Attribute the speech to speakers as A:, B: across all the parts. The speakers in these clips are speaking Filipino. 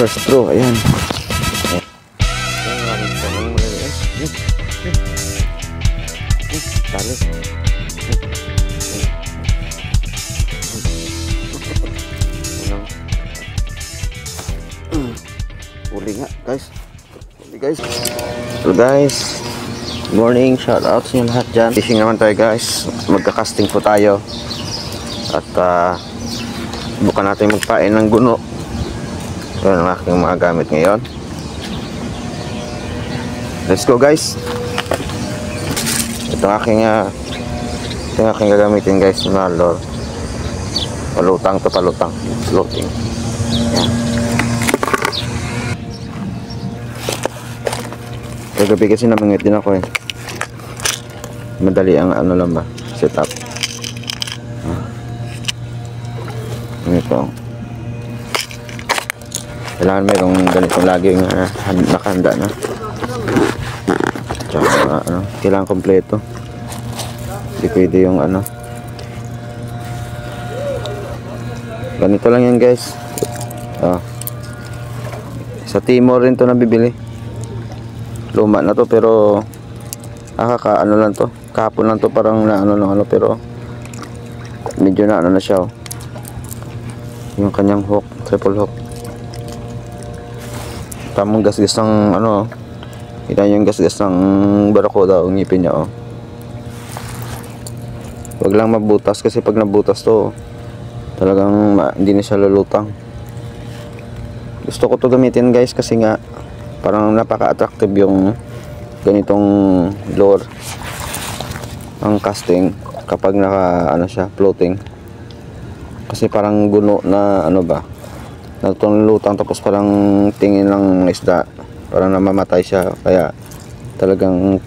A: First throw, ayan. Tali. Uli nga guys. Uli guys. So guys, good morning, shout out sa inyo lahat dyan. Fishing naman tayo guys. Magka-casting po tayo. At bukan natin magpain ng guno. Yan ang aking mga gamit ngayon. Let's go guys. Ito ang aking gagamitin guys na lure. Palutang to, palutang. Floating. Yan. Kagabi kasi namingit din ako eh. Madali ang ano lang ba, setup. Ito. Kailangan mayroong ganitong laging nakahanda na. Tsaka kailangan kompleto. Hindi pwede yung ganito lang yan guys. Sa Timor rin to nabibili. Luma na to pero lang to. Kahapon lang to, parang pero medyo na na siya oh. Yung kanyang hook, triple hook. Tamang gasgas ng kita yung gasgas ng barakuda o ngipin niya oh. Wag lang mabutas kasi pag nabutas to talagang hindi na siya lulutang. Gusto ko to gamitin guys kasi nga parang napaka-attractive yung ganitong lure ang casting kapag naka siya floating. Kasi parang guno na natulutang tapos parang tingin lang ng isda, parang namamatay siya, kaya talagang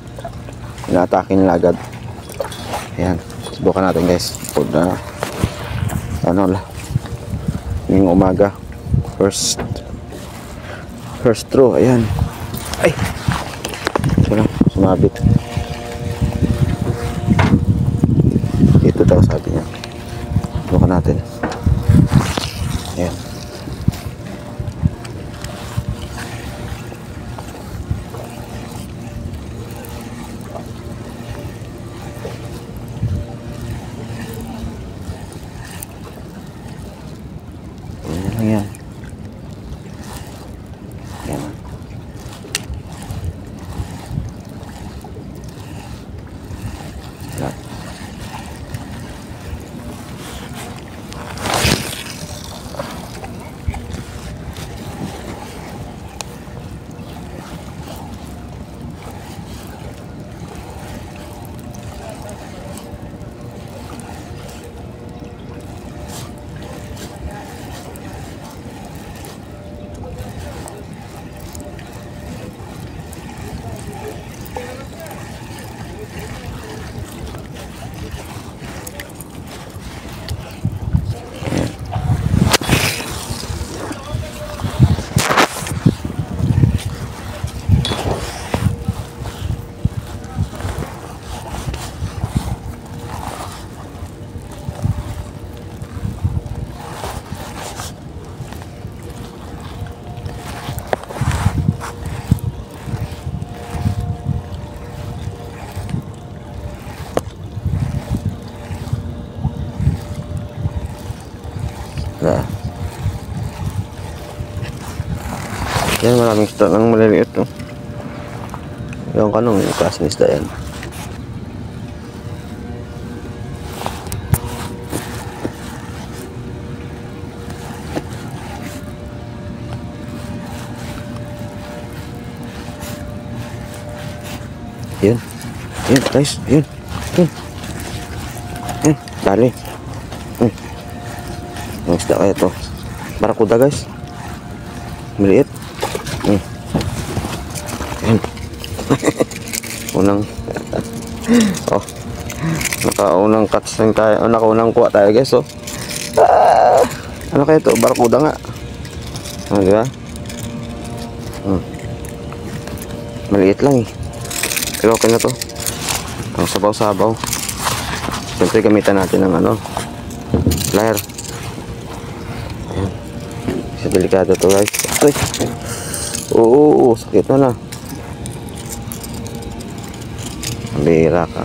A: inaatake nila agad. Ayan, subukan natin guys. Pag ngayong umaga, first throw, ayan. Ay, ito lang, sumabit dito daw sabi niya. Subukan natin. Ayan. Ayan. Ayan. Ayan. Yan, maraming isda ng maliliit no? Yung kanong yung klase ng isda yan. Yun guys, yun dali. Yung isda kaya to barakuda guys, maliit. Ayan. Unang nakaunang catch lang tayo, nakaunang kuha tayo guys oh. Ano kaya to, barakuda nga diba? Maliit lang eh, pero okay na to. Ang sabaw-sabaw. Siyempre gamitan natin ng flyer. Ayan. Kasi delikado to guys. Ay. Oo, sakit na na. Bira ka.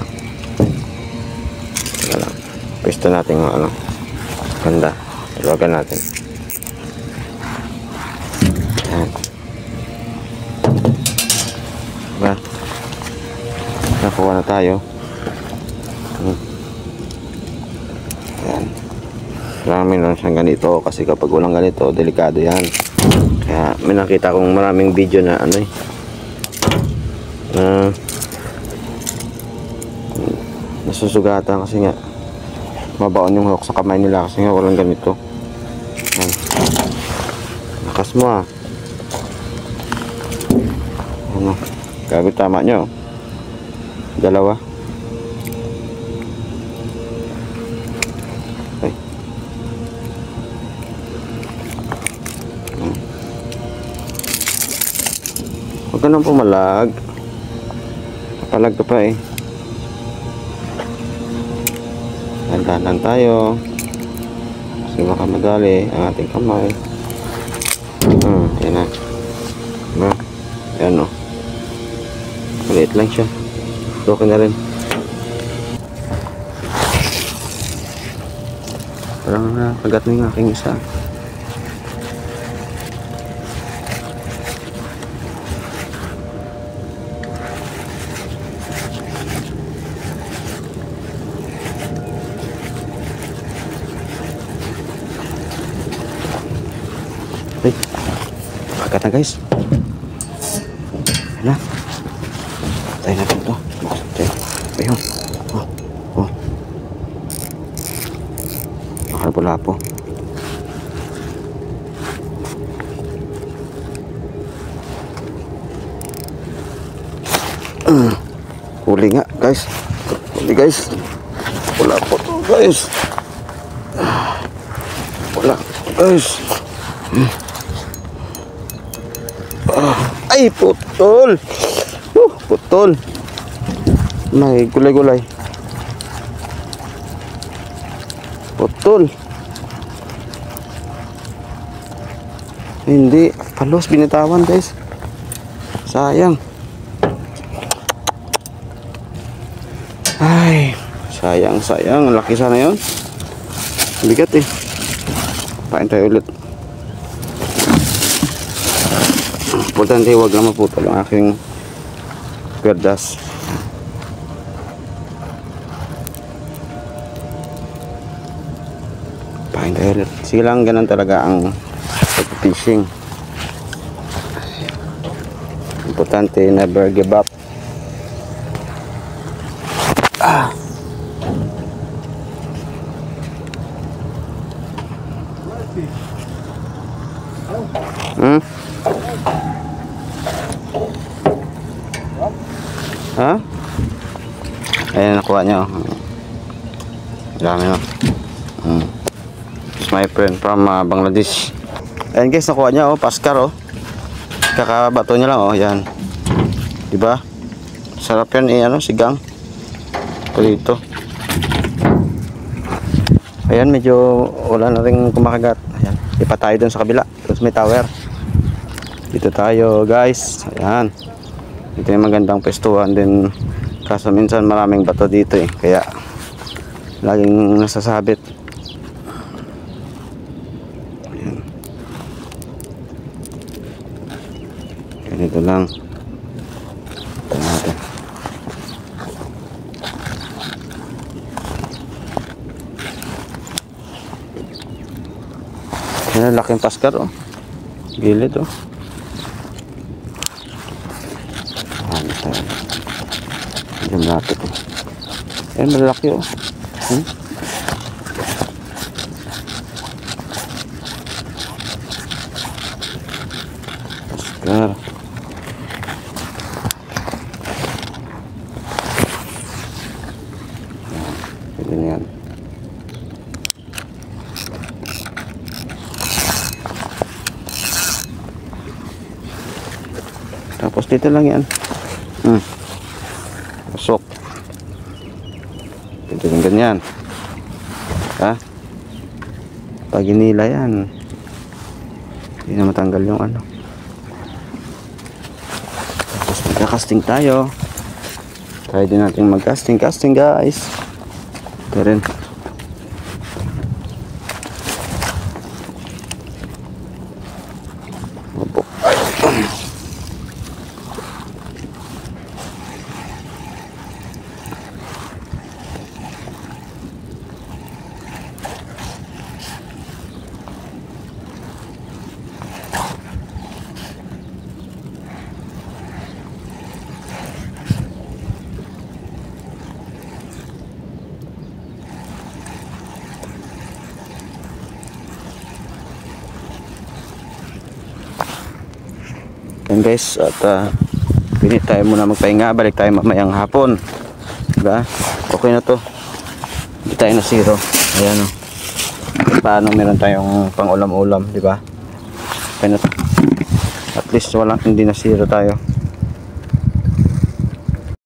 A: Teka lang. Pwesto natin yung ano. Ganda. Tawagan natin. Ayan. Diba? Nakuha na tayo. Ayan. Kailangan meron siyang ganito kasi kapag walang ganito, delikado yan. Kaya may nakita kong maraming video na ano eh. Nasusugatan kasi nga mabaon yung hook sa kamay nila kasi nga walang ganito. Ayan. Lakas mo ah. Ano? Gabi tama nyo. Dalawa. Okay. Huwag ka nang pumalag. Palag ka pa eh. Dandanan tayo. Kasi baka madali ang ating kamay. Yan na. Diba? Yan o. Maliit lang siya. Okay na rin. Parang nakagat na yung aking isa. Ay, kagat na guys. Ayan na. Tayo natin ito. Ayun. Oh. Nakapula-po. Huli nga guys. Huli guys. Wala po to guys. Wala guys. Ay putol. Putol. May gulay-gulay. Putol. Hindi. Palos binitawan guys. Sayang. Ay. Sayang. Laki sana yun. Bigat eh. Pain tayo ulit. Importante huwag lang maputol ang aking perdas. Pain tayo ulit. Sige lang, ganun talaga ang fishing. Importante never give up. Ha? Ayan, nakuha nyo. Dami no. It's my friend from Bangladesh. Ayan guys, nakuha niya Paskar kakabato niya lang yan. Diba? Sarap yan sigang. Ito dito. Ayan, medyo wala na rin kumakagat. Ayan, ipa tayo dun sa kabila. Tapos may tower. Dito tayo guys. Ayan. Ito yung magandang pestuhan din. Kaso minsan maraming bato dito kaya laging nasasabit. Ayan. Ganito lang. Ito natin. Ayan, laking Paskar gilid Diyan natin Ayan, malaki Paskar. Ayan, yan. Tapos dito lang yan. Pasok. Ito yung ganyan. Ha? Pag inila yan. Hindi na matanggal yung ano. Tapos magka-casting tayo. Try din natin mag-casting. Casting guys. Ito rin. Opo. Yan guys, at pinit tayo muna magpahinga, balik tayo mamayang hapon, diba? Okay na to, hindi tayo na zero. Ayan o, paano meron tayong pang ulam-ulam, diba? Okay na to, at least walang, hindi na zero tayo.